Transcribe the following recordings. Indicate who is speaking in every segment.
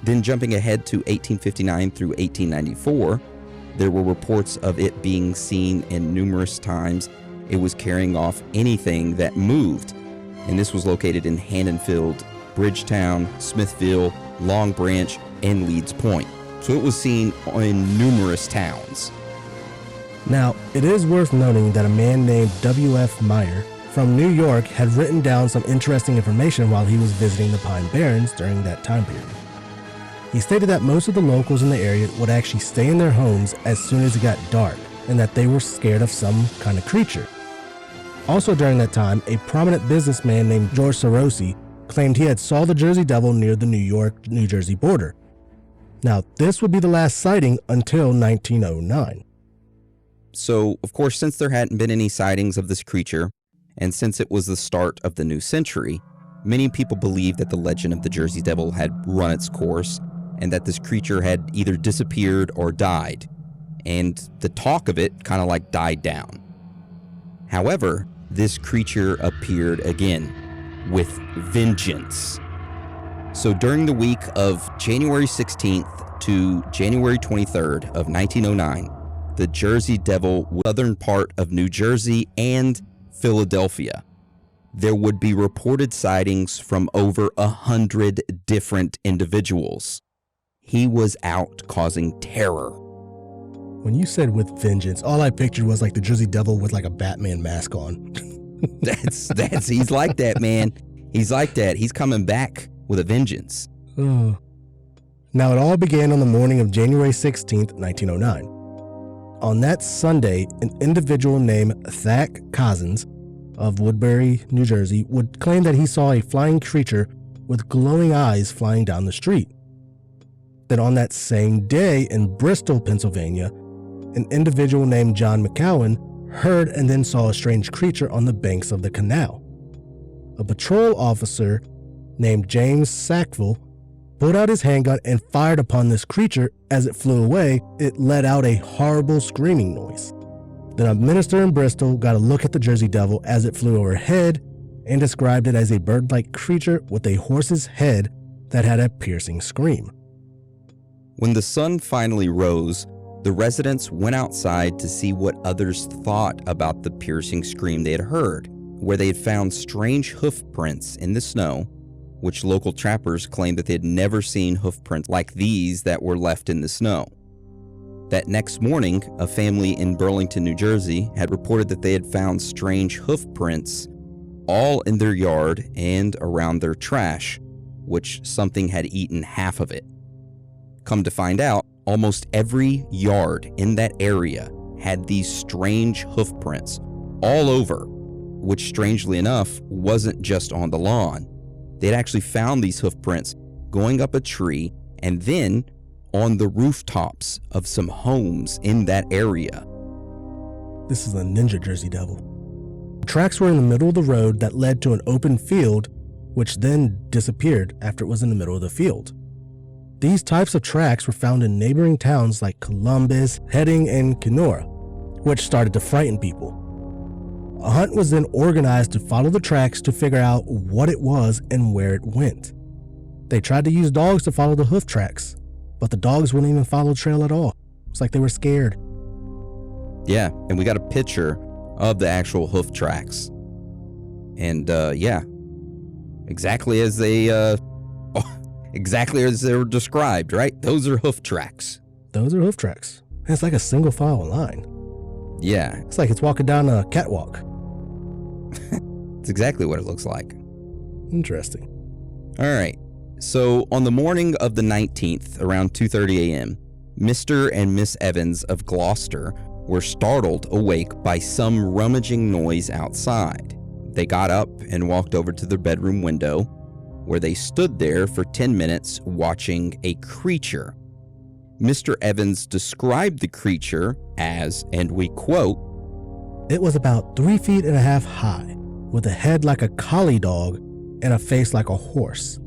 Speaker 1: Then jumping ahead to 1859 through 1894, there were reports of it being seen in numerous times. It was carrying off anything that moved, and this was located in Hannonfield, Bridgetown, Smithville, Long Branch, and Leeds Point. So it was seen in numerous towns.
Speaker 2: Now, it is worth noting that a man named W.F. Meyer from New York had written down some interesting information while he was visiting the Pine Barrens during that time period. He stated that most of the locals in the area would actually stay in their homes as soon as it got dark, and that they were scared of some kind of creature. Also during that time, a prominent businessman named George Sorosi claimed he had saw the Jersey Devil near the New York-New Jersey border. Now, this would be the last sighting until 1909.
Speaker 1: So, of course, since there hadn't been any sightings of this creature, and since it was the start of the new century, many people believed that the legend of the Jersey Devil had run its course, and that this creature had either disappeared or died, and the talk of it kind of like died down. However, this creature appeared again, with vengeance. So during the week of January 16th to January 23rd of 1909, the Jersey Devil, southern part of New Jersey and Philadelphia, there would be reported sightings from over 100 different individuals. He was out causing terror.
Speaker 2: When you said with vengeance, all I pictured was like the Jersey Devil with like a Batman mask on.
Speaker 1: He's like that, man. He's like that. He's coming back with a vengeance.
Speaker 2: Oh. Now, it all began on the morning of January 16th, 1909. On that Sunday, an individual named Thack Cozzens of Woodbury, New Jersey, would claim that he saw a flying creature with glowing eyes flying down the street. Then on that same day in Bristol, Pennsylvania, an individual named John McCowan heard and then saw a strange creature on the banks of the canal. A patrol officer named James Sackville pulled out his handgun and fired upon this creature. As it flew away, it let out a horrible screaming noise. Then a minister in Bristol got a look at the Jersey Devil as it flew overhead and described it as a bird-like creature with a horse's head that had a piercing scream.
Speaker 1: When the sun finally rose, the residents went outside to see what others thought about the piercing scream they had heard, where they had found strange hoof prints in the snow, which local trappers claimed that they had never seen hoof prints like these that were left in the snow. That next morning, a family in Burlington, New Jersey had reported that they had found strange hoof prints all in their yard and around their trash, which something had eaten half of it. Come to find out, almost every yard in that area had these strange hoof prints all over, which strangely enough wasn't just on the lawn. They'd actually found these hoof prints going up a tree and then on the rooftops of some homes in that area.
Speaker 2: This is a ninja Jersey Devil. The tracks were in the middle of the road that led to an open field, which then disappeared after it was in the middle of the field. These types of tracks were found in neighboring towns like Columbus, Heading, and Kenora, which started to frighten people. A hunt was then organized to follow the tracks to figure out what it was and where it went. They tried to use dogs to follow the hoof tracks, but the dogs wouldn't even follow the trail at all. It's like they were scared.
Speaker 1: Yeah, and we got a picture of the actual hoof tracks. And yeah, exactly as they were described, right? Those are hoof tracks.
Speaker 2: Those are hoof tracks. And it's like a single file line.
Speaker 1: Yeah.
Speaker 2: It's like it's walking down a catwalk.
Speaker 1: It's exactly what it looks like.
Speaker 2: Interesting.
Speaker 1: All right. So on the morning of the 19th, around 2:30 a.m., Mr. and Miss Evans of Gloucester were startled awake by some rummaging noise outside. They got up and walked over to their bedroom window, where they stood there for 10 minutes watching a creature. Mr. Evans described the creature as, and we quote,
Speaker 2: "It was about 3.5 feet high, with a head like a collie dog and a face like a horse.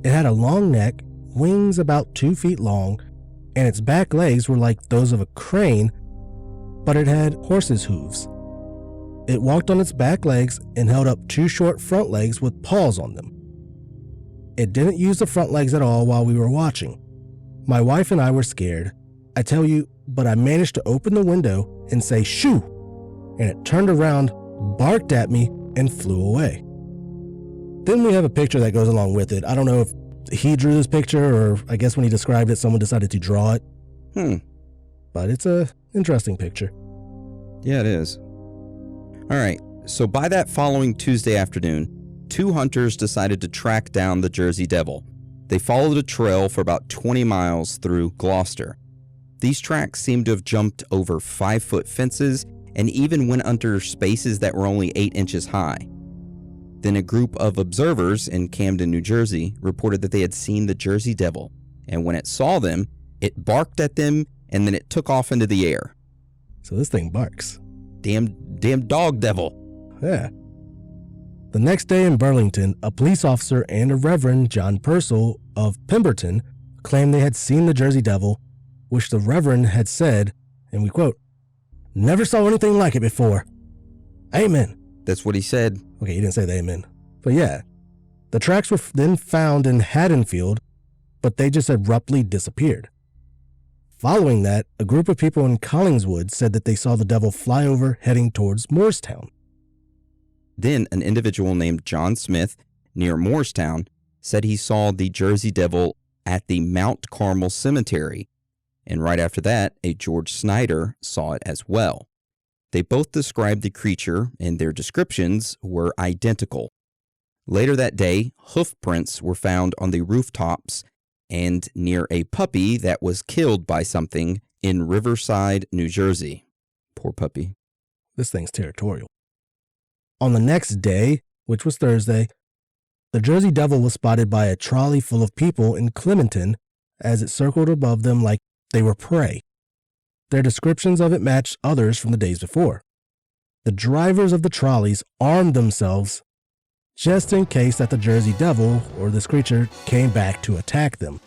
Speaker 2: It had a long neck, wings about 2 feet long, and its back legs were like those of a crane, but it had horse's hooves. It walked on its back legs and held up 2 short front legs with paws on them. It didn't use the front legs at all while we were watching. My wife and I were scared. I tell you, but I managed to open the window and say, shoo! And it turned around, barked at me, and flew away. Then we have a picture that goes along with it. I don't know if he drew this picture or I guess when he described it, someone decided to draw it. But it's a interesting picture.
Speaker 1: Yeah, it is. All right, so by that following Tuesday afternoon, 2 hunters decided to track down the Jersey Devil. They followed a trail for about 20 miles through Gloucester. These tracks seemed to have jumped over 5-foot fences and even went under spaces that were only 8 inches high. Then a group of observers in Camden, New Jersey, reported that they had seen the Jersey Devil, and when it saw them, it barked at them and then it took off into the air.
Speaker 2: So this thing barks.
Speaker 1: Damn dog devil.
Speaker 2: Yeah. The next day in Burlington, a police officer and a Reverend John Purcell of Pemberton claimed they had seen the Jersey Devil, which the Reverend had said, and we quote, "Never saw anything like it before. Amen."
Speaker 1: That's what he said.
Speaker 2: Okay, he didn't say the amen. But yeah, the tracks were then found in Haddonfield, but they just abruptly disappeared. Following that, a group of people in Collingswood said that they saw the devil fly over heading towards Moorestown.
Speaker 1: Then an individual named John Smith near Moorestown said he saw the Jersey Devil at the Mount Carmel Cemetery, and right after that, a George Snyder saw it as well. They both described the creature, and their descriptions were identical. Later that day, hoof prints were found on the rooftops and near a puppy that was killed by something in Riverside, New Jersey. Poor puppy.
Speaker 2: This thing's territorial. On the next day, which was Thursday, the Jersey Devil was spotted by a trolley full of people in Clementon as it circled above them like they were prey. Their descriptions of it matched others from the days before. The drivers of the trolleys armed themselves just in case that the Jersey Devil, or this creature, came back to attack them.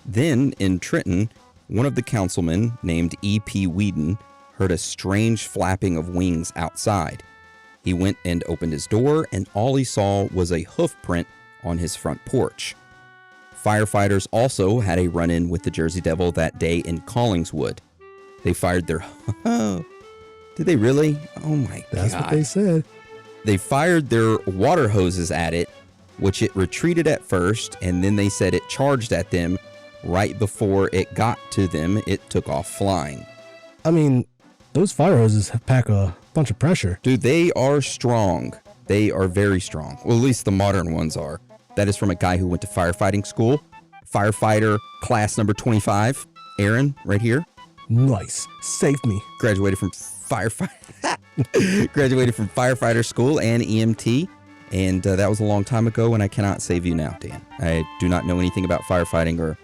Speaker 1: Then, in Trenton, one of the councilmen, named E.P. Whedon, heard a strange flapping of wings outside. He went and opened his door, and all he saw was a hoof print on his front porch. Firefighters also had a run-in with the Jersey Devil that day in Collingswood. They fired their... Did they really? Oh my God.
Speaker 2: That's what they said.
Speaker 1: They fired their water hoses at it, which it retreated at first, and then they said it charged at them. Right before it got to them, it took off flying.
Speaker 2: I mean, those fire hoses pack a bunch of pressure.
Speaker 1: Dude, they are strong. They are very strong. Well, at least the modern ones are. That is from a guy who went to firefighting school. Firefighter class number 25. Aaron, right here.
Speaker 2: Nice. Saved me.
Speaker 1: Graduated from firefighter school and EMT. And that was a long time ago, and I cannot save you now, Dan. I do not know anything about firefighting or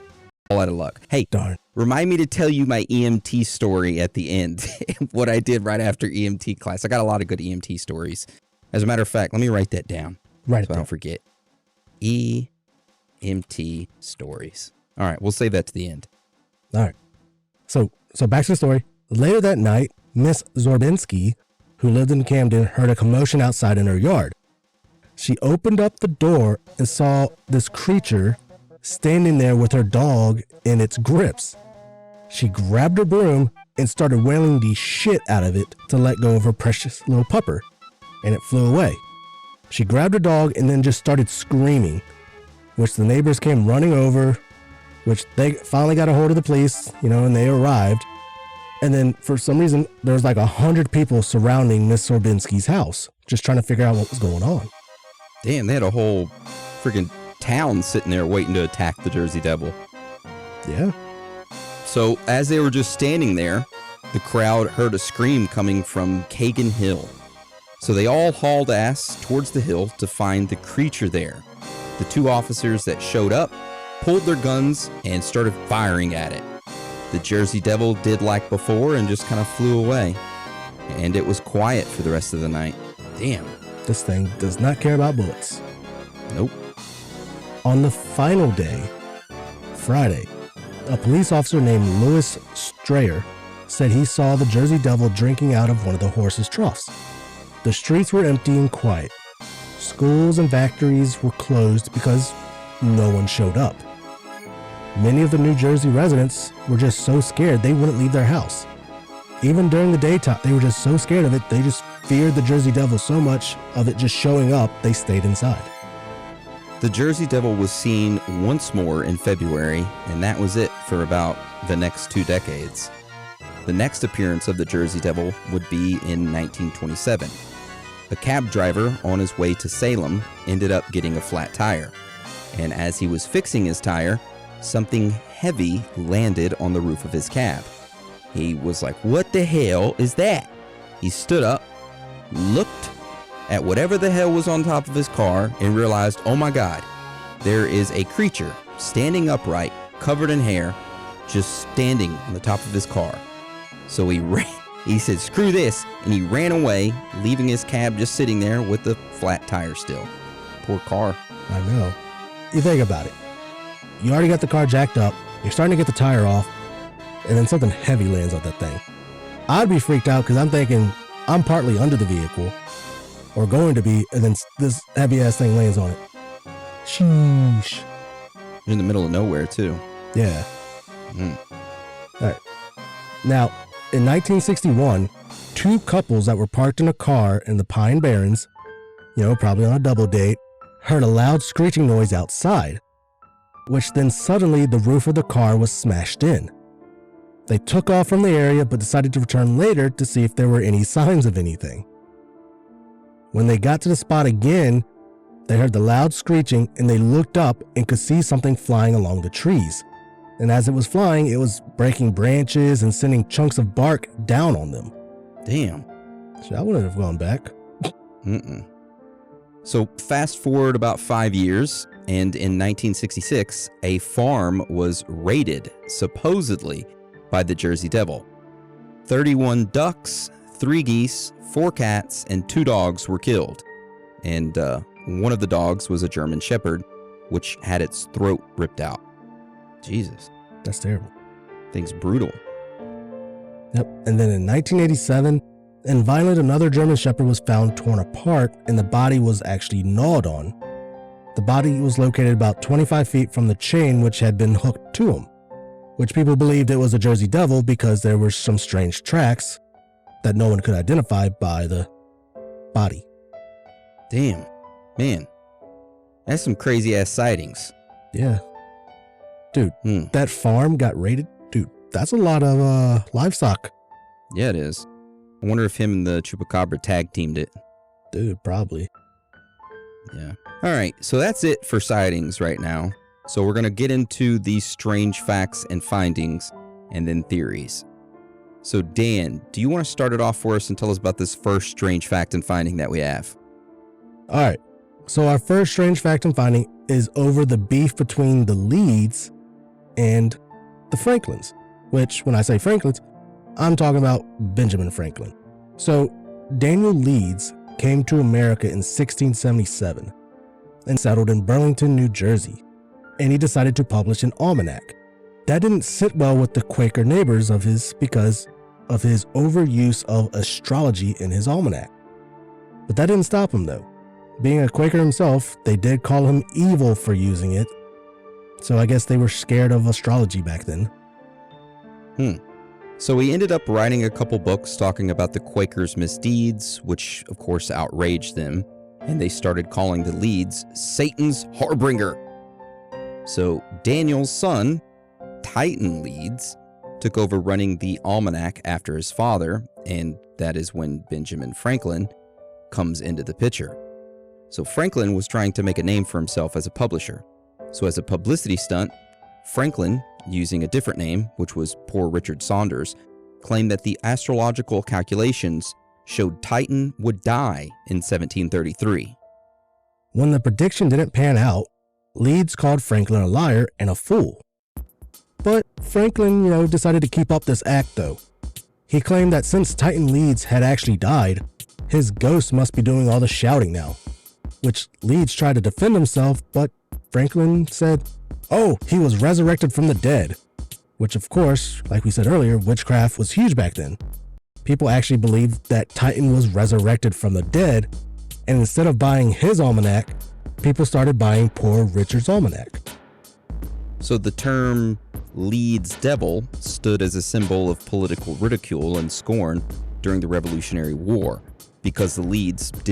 Speaker 1: all out of luck. Hey,
Speaker 2: darn.
Speaker 1: Remind me to tell you my EMT story at the end. What I did right after EMT class. I got a lot of good EMT stories. As a matter of fact, let me write that down.
Speaker 2: Write it
Speaker 1: so I don't forget. EMT stories. All right, we'll save that to the end.
Speaker 2: All right. So back to the story. Later that night, Miss Zorbinski, who lived in Camden, heard a commotion outside in her yard. She opened up the door and saw this creature standing there with her dog in its grips. She grabbed her broom and started wailing the shit out of it to let go of her precious little pupper, and it flew away. She grabbed her dog and then just started screaming, which the neighbors came running over, which they finally got a hold of the police, and they arrived. And then for some reason, there was like 100 people surrounding Miss Zorbinski's house, just trying to figure out what was going on.
Speaker 1: Damn, they had a whole freaking town sitting there waiting to attack the Jersey Devil.
Speaker 2: Yeah.
Speaker 1: So as they were just standing there, the crowd heard a scream coming from Kagan Hill. So they all hauled ass towards the hill to find the creature there. The 2 officers that showed up pulled their guns and started firing at it. The Jersey Devil did like before and just kind of flew away. And it was quiet for the rest of the night. Damn.
Speaker 2: This thing does not care about bullets.
Speaker 1: Nope.
Speaker 2: On the final day, Friday, a police officer named Louis Strayer said he saw the Jersey Devil drinking out of one of the horses' troughs. The streets were empty and quiet. Schools and factories were closed because no one showed up. Many of the New Jersey residents were just so scared they wouldn't leave their house. Even during the daytime, they were just so scared of it, they just feared the Jersey Devil so much of it just showing up, they stayed inside.
Speaker 1: The Jersey Devil was seen once more in February, and that was it for about the next 2 decades. The next appearance of the Jersey Devil would be in 1927. A cab driver on his way to Salem ended up getting a flat tire, and as he was fixing his tire, something heavy landed on the roof of his cab. He was like, "What the hell is that?" He stood up, looked at whatever the hell was on top of his car, and realized, oh my God, there is a creature standing upright, covered in hair, just standing on the top of his car. So he said, "Screw this," and he ran away, leaving his cab just sitting there with the flat tire still. Poor car.
Speaker 2: I know. You think about it. You already got the car jacked up, you're starting to get the tire off, and then something heavy lands on that thing. I'd be freaked out because I'm thinking I'm partly under the vehicle, or going to be, and then this heavy-ass thing lands on it. Sheesh.
Speaker 1: You're in the middle of nowhere, too.
Speaker 2: Yeah.
Speaker 1: Mm.
Speaker 2: All right. Now, in 1961, 2 couples that were parked in a car in the Pine Barrens, probably on a double date, heard a loud screeching noise outside, which then suddenly the roof of the car was smashed in. They took off from the area but decided to return later to see if there were any signs of anything. When they got to the spot again, they heard the loud screeching and they looked up and could see something flying along the trees. And as it was flying, it was breaking branches and sending chunks of bark down on them.
Speaker 1: Damn.
Speaker 2: So I wouldn't have gone back.
Speaker 1: So fast forward about 5 years, and in 1966, a farm was raided, supposedly, by the Jersey Devil. 31 ducks, 3 geese, 4 cats, and 2 dogs were killed. And one of the dogs was a German Shepherd, which had its throat ripped out. Jesus.
Speaker 2: That's terrible.
Speaker 1: Thing's brutal.
Speaker 2: Yep. And then in 1987, in Vineland, another German Shepherd was found torn apart and the body was actually gnawed on. The body was located about 25 feet from the chain which had been hooked to him, which people believed it was a Jersey Devil because there were some strange tracks that no one could identify by the body.
Speaker 1: Damn. Man. That's some crazy ass sightings.
Speaker 2: Yeah. Dude, that farm got raided. Dude, that's a lot of livestock.
Speaker 1: Yeah, it is. I wonder if him and the Chupacabra tag teamed it.
Speaker 2: Dude, probably.
Speaker 1: Yeah. All right, so that's it for sightings right now. So we're going to get into these strange facts and findings and then theories. So Dan, do you want to start it off for us and tell us about this first strange fact and finding that we have?
Speaker 2: All right. So our first strange fact and finding is over the beef between the Leeds and the Franklins, which when I say Franklins, I'm talking about Benjamin Franklin. So Daniel Leeds came to America in 1677 and settled in Burlington, New Jersey, and he decided to publish an almanac. That didn't sit well with the Quaker neighbors of his because of his overuse of astrology in his almanac. But that didn't stop him though. Being a Quaker himself, they did call him evil for using it. So I guess they were scared of astrology back then.
Speaker 1: So he ended up writing a couple books talking about the Quakers' misdeeds, which of course outraged them, and they started calling the Leeds Satan's Harbinger. So Daniel's son, Titan Leeds, took over running the almanac after his father, and that is when Benjamin Franklin comes into the picture. So Franklin was trying to make a name for himself as a publisher. So as a publicity stunt, Franklin, using a different name, which was Poor Richard Saunders, claimed that the astrological calculations showed Titan would die in 1733.
Speaker 2: When the prediction didn't pan out, Leeds called Franklin a liar and a fool. But Franklin, decided to keep up this act though. He claimed that since Titan Leeds had actually died, his ghost must be doing all the shouting now, which Leeds tried to defend himself, but Franklin said, oh, he was resurrected from the dead, which of course, like we said earlier, witchcraft was huge back then. People actually believed that Titan was resurrected from the dead, and instead of buying his almanac, people started buying Poor Richard's Almanac.
Speaker 1: So the term Leeds Devil stood as a symbol of political ridicule and scorn during the Revolutionary War, because the Leeds did